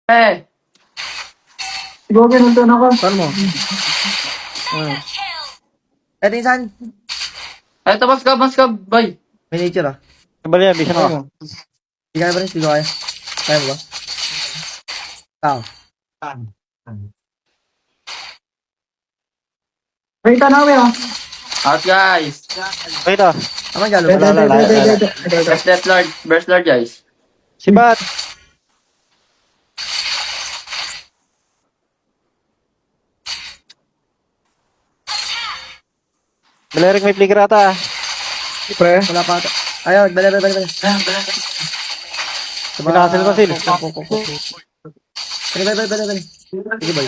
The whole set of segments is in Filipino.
Eh, Siguro nandun ako. Saan mo? Eto yung saan? eto mas ka, boy. May nature ah. Bali yan, bisa Kaya mo. mo. Hindi kaya ba rin? Hindi ko kaya. Kaya mo ba? Tao. May tanaw yun. Out, guys. Wait ah. Aman galo Dede, ba? dede. First Death Lord. Burst Lord, guys. Si Bat. Balerik may flicker ata. Pre. Wala pa ata. Ayaw, bala. Pinakasil ko sil. Bala. Sige boy.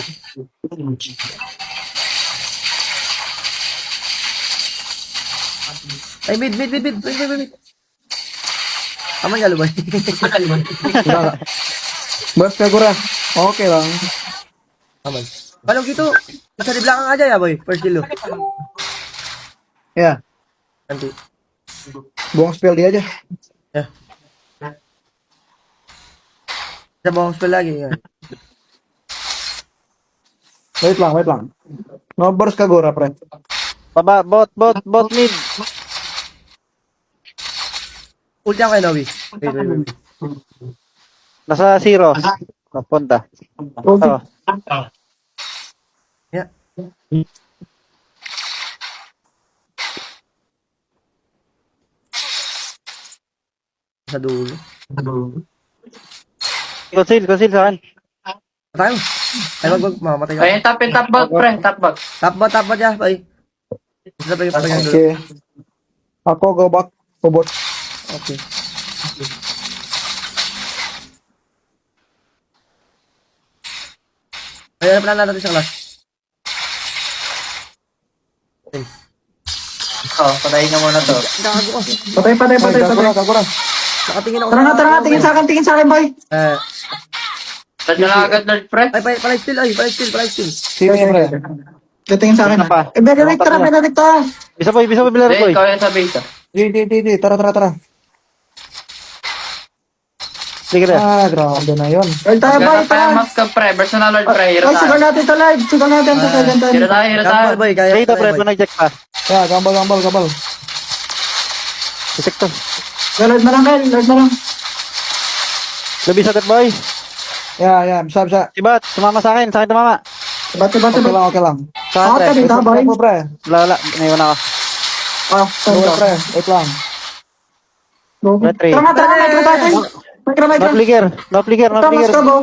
Ay, mid. Wait. Aman galo boy. Bas kagura. Okay lang. Aman. Paano gitu? Bisa di belakang aja ya boy. First kill lo. Yeah. Nanti. Buang spell dia aja. Ya. Kita bawa spell lagi ya. Wait lang. No burst kagura, pre. Baba, bot mid. Ulti ako kay Novi. Wait. Nasa zero. Napunta. Okay. Oh. Ya. Sa dulo. Conceal sa akin. Patay mo. Ay, wag. Mamatay ka. Ayun, top bag, pre. Top bag. Top bot ya, boy. Isa pa yung dulo. Okay. Ako go back. Ubot. Okay. Ayan, pala natin sa class. Oh, patayin na muna to. Gago ko. Patay. Kagura. Nakatingin ako Tara nga, tingin sa akin, boy. Lord na lang agad, Lord, pre. Ay, palay still. Sige, pre. Tingin sa akin. Ano pa? Benedict, tara. Bisa boy, balerik Hindi, boy. ikaw yan sa base, ah. Di. Tara. Flicker yan. Grabe na yun. Ay, tayo, boy, Gata tayo, mas ka, pre. Burst na Lord, pre. Hiro Ay, tayo. sugal natin ito live. Hiro tayo. Gambal, boy. Kaya. Kaya ito pre, ito nag-check pa. Yeah, gambal. Check to. Live na lang, live na lang. Labi sa boy. Yeah, bisa. Si Bat, sumama sa akin tumama. Bati. Okay lang. Sa Out ka akin, dito, boy. pre. Wala, naiwan ako. Go, pre. Wait lang. Go. Pre, Tara nga, micro tayo. No flicker. Thomas ka, go.